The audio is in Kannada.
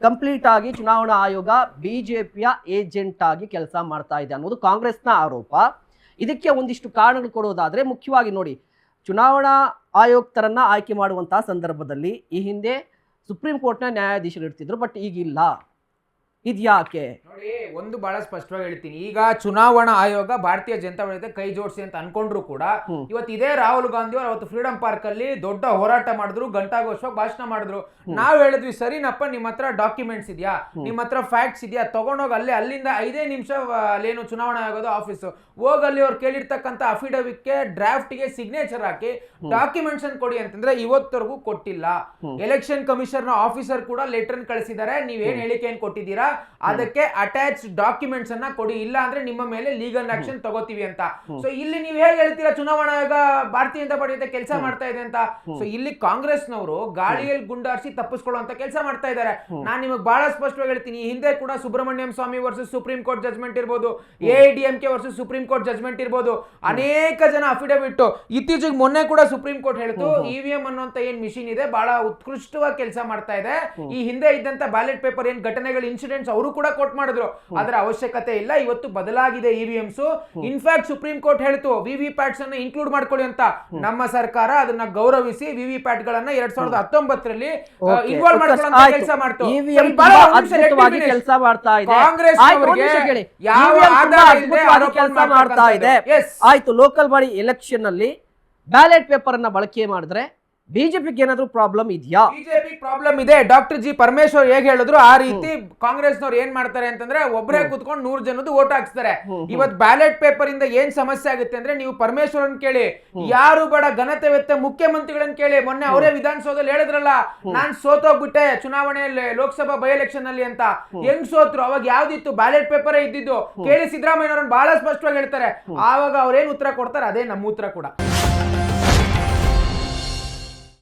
ಕಂಪ್ಲೀಟ್ ಆಗಿ ಚುನಾವಣಾ ಆಯೋಗ ಬಿಜೆಪಿಯ ಏಜೆಂಟ್ ಆಗಿ ಕೆಲಸ ಮಾಡ್ತಾ ಇದೆ ಅನ್ನೋದು ಕಾಂಗ್ರೆಸ್ನ ಆರೋಪ. ಇದಕ್ಕೆ ಒಂದಿಷ್ಟು ಕಾರಣಗಳು ಕೊಡೋದಾದ್ರೆ, ಮುಖ್ಯವಾಗಿ ನೋಡಿ, ಚುನಾವಣಾ ಆಯುಕ್ತರನ್ನ ಆಯ್ಕೆ ಮಾಡುವಂತಹ ಸಂದರ್ಭದಲ್ಲಿ ಈ ಹಿಂದೆ ಸುಪ್ರೀಂ ಕೋರ್ಟ್ನ ನ್ಯಾಯಾಧೀಶರು ಇರ್ತಿದ್ರು, ಬಟ್ ಈಗಿಲ್ಲ. ಇದ್ಯಾಕೆ ನೋಡಿ, ಒಂದು ಬಹಳ ಸ್ಪಷ್ಟವಾಗಿ ಹೇಳ್ತೀನಿ. ಈಗ ಚುನಾವಣಾ ಆಯೋಗ ಭಾರತೀಯ ಜನತಾ ಪಾರ್ಟಿ ಕೈ ಜೋಡಿಸಿ ಅಂತ ಅನ್ಕೊಂಡ್ರು ಕೂಡ ಇವತ್ತು ಇದೇ ರಾಹುಲ್ ಗಾಂಧಿ ಅವರು ಅವತ್ತು ಫ್ರೀಡಂ ಪಾರ್ಕ್ ಅಲ್ಲಿ ದೊಡ್ಡ ಹೋರಾಟ ಮಾಡಿದ್ರು, ಗಂಟಾಘೋಷವಾಗಿ ಭಾಷಣ ಮಾಡಿದ್ರು. ನಾವ್ ಹೇಳಿದ್ವಿ, ಸರಿನಪ್ಪ, ನಿಮ್ಮ ಹತ್ರ ಡಾಕ್ಯುಮೆಂಟ್ಸ್ ಇದೆಯಾ, ನಿಮ್ಮ ಹತ್ರ ಫ್ಯಾಕ್ಟ್ಸ್ ಇದೆಯಾ, ತಗೊಂಡೋಗಿ ಅಲ್ಲಿಂದ 5 ನಿಮಿಷ ಅಲ್ಲೇನು ಚುನಾವಣಾ ಆಯೋಗದ ಆಫೀಸ್ ಹೋಗಲ್ಲಿ ಅವ್ರು ಕೇಳಿರ್ತಕ್ಕಂಥ ಅಫಿಡವಿಟ್ ಗೆ ಡ್ರಾಫ್ಟ್ ಗೆ ಸಿಗ್ನೇಚರ್ ಹಾಕಿ ಡಾಕ್ಯುಮೆಂಟ್ಸ್ ಅನ್ನು ಕೊಡಿ ಅಂತಂದ್ರೆ ಇವತ್ತರೆಗೂ ಕೊಟ್ಟಿಲ್ಲ. ಎಲೆಕ್ಷನ್ ಕಮಿಷನರ್ ಆಫೀಸರ್ ಕೂಡ ಲೆಟರ್ ಕಳಿಸಿದ್ದಾರೆ, ನೀವೇನ್ ಹೇಳಿಕೆಯನ್ನು ಕೊಟ್ಟಿದ್ದೀರಾ ಅದಕ್ಕೆ ಅಟ್ಯಾಚ್ ಡಾಕ್ಯುಮೆಂಟ್ಸ್ ಅನ್ನ ಕೊಡಿ, ಇಲ್ಲ ಅಂದ್ರೆ ನಿಮ್ಮ ಮೇಲೆ ಲೀಗಲ್ ಆಕ್ಷನ್ ತಗೋತೀವಿ ಅಂತ. ಸೊ ಇಲ್ಲಿ ನೀವು ಹೇಗೆ ಹೇಳ್ತೀರಾ ಚುನಾವಣಾ ಆಯೋಗ ಭಾರತೀಯ ಜನತಾ ಪಾರ್ಟಿ ಕೆಲಸ ಮಾಡ್ತಾ ಇದೆ ಅಂತ? ಸೊ ಇಲ್ಲಿ ಕಾಂಗ್ರೆಸ್ನವರು ಗಾಳಿಯಲ್ಲಿ ಗುಂಡಾರಿಸಿ ತಪ್ಪಿಸ್ಕೊಳ್ಳುವಂತ ಕೆಲಸ ಮಾಡ್ತಾ ಇದ್ದಾರೆ. ನಾನು ನಿಮಗೆ ಬಹಳ ಸ್ಪಷ್ಟವಾಗಿ ಹೇಳ್ತೀನಿ, ಹಿಂದೆ ಕೂಡ Subrahmanyam Swamy versus supreme court judgment ಇರ್ಬೋದು, AIADMK versus supreme court judgment ಇರ್ಬೋದು, ಅನೇಕ ಜನ ಅಫಿಡವಿಟ್. ಇತ್ತೀಚೆಗೆ ಮೊನ್ನೆ ಕೂಡ ಸುಪ್ರೀಂ ಕೋರ್ಟ್ ಹೇಳಿತು, ಇವಿಎಂ ಅನ್ನುವಂತ ಏನ್ ಮಿಷಿನ್ ಇದೆ ಬಹಳ ಉತ್ಕೃಷ್ಟವಾಗಿ ಕೆಲಸ ಮಾಡ್ತಾ ಇದೆ. ಈ ಹಿಂದೆ ಇದ್ದಂತ ಬ್ಯಾಲೆಟ್ ಪೇಪರ್ ಏನ್ ಘಟನೆಗಳು ಇನ್ಸಿಡೆಂಟ್ಸ್ ಅವರು ಕೂಡ ಕೋಟ್ ಮಾಡಿದ್ರು, ಅದರ ಅವಶ್ಯಕತೆ ಇಲ್ಲ, ಇವತ್ತು ಬದಲಾಗಿದೆ ಇವಿಎಂಸ್. ಇನ್ಫ್ಯಾಕ್ಟ್ ಸುಪ್ರೀಂ ಕೋರ್ಟ್ ಹೇಳಿತು ವಿವಿ ಪ್ಯಾಟ್ಸ್ ಅನ್ನ ಇನ್ಕ್ಲೂಡ್ ಮಾಡ್ಕೊಳ್ಳಿ ಅಂತ. ನಮ್ಮ ಸರ್ಕಾರ ಅದನ್ನ ಗೌರವಿಸಿ ವಿವಿ ಪ್ಯಾಟ್ ಗಳನ್ನ 2019ರಲ್ಲಿ ಇನ್ವಾಲ್ವ್ ಮಾಡ್ಕೊಳ್ಳೋ ಕೆಲಸ ಮಾಡ್ತು. ಕೆಲಸ ಮಾಡ್ತಾ ಇದೆ ಕಾಂಗ್ರೆಸ್ ಯಾವ ಆಧಾರ ಮಾಡ್ತಾ ಇದೆ. ಆಯ್ತು, ಲೋಕಲ್ ಬಾಡಿ ಎಲೆಕ್ಷನ್ ಅಲ್ಲಿ ಬ್ಯಾಲೆಟ್ ಪೇಪರ್ ಅನ್ನ ಬಳಕೆ ಮಾಡಿದ್ರೆ ಬಿಜೆಪಿಗೆ ಏನಾದ್ರು ಪ್ರಾಬ್ಲಮ್ ಇದೆಯಾ? ಬಿಜೆಪಿ ಪ್ರಾಬ್ಲಮ್ ಇದೆ. ಡಾಕ್ಟರ್ ಜಿ ಪರಮೇಶ್ವರ್ ಹೇಗೆ ಹೇಳಿದ್ರು ಆ ರೀತಿ ಕಾಂಗ್ರೆಸ್ನವ್ರು ಏನ್ ಮಾಡ್ತಾರೆ ಅಂತಂದ್ರೆ ಒಬ್ಬರೇ ಕುತ್ಕೊಂಡು 100 ಜನದ್ದು ವೋಟ್ ಹಾಕ್ಸ್ತಾರೆ. ಇವತ್ತು ಬ್ಯಾಲೆಟ್ ಪೇಪರ್ ಇಂದ ಏನ್ ಸಮಸ್ಯೆ ಆಗುತ್ತೆ ಅಂದ್ರೆ, ನೀವು ಪರಮೇಶ್ವರನ್ ಕೇಳಿ, ಯಾರು ಬೇಡ ಘನತೆ ವೆತ್ತ ಮುಖ್ಯಮಂತ್ರಿಗಳನ್ನ ಕೇಳಿ. ಮೊನ್ನೆ ಅವರೇ ವಿಧಾನಸೌಧದಲ್ಲಿ ಹೇಳಿದ್ರಲ್ಲ, ನಾನ್ ಸೋತೋಗ್ಬಿಟ್ಟೆ ಚುನಾವಣೆಯಲ್ಲಿ ಲೋಕಸಭಾ ಬೈ ಎಲೆಕ್ಷನ್ ಅಲ್ಲಿ ಅಂತ. ಹೆಂಗ್ ಸೋತ್ರು? ಅವಾಗ ಯಾವ್ದಿತ್ತು? ಬ್ಯಾಲೆಟ್ ಪೇಪರ್ ಇದ್ದಿದ್ದು. ಕೇಳಿ ಸಿದ್ದರಾಮಯ್ಯ ಅವ್ರನ್ನ ಬಹಳ ಸ್ಪಷ್ಟವಾಗಿ ಹೇಳ್ತಾರೆ. ಆವಾಗ ಅವ್ರೇನ್ ಉತ್ತರ ಕೊಡ್ತಾರೆ, ಅದೇ ನಮ್ಮ ಉತ್ತರ ಕೂಡ.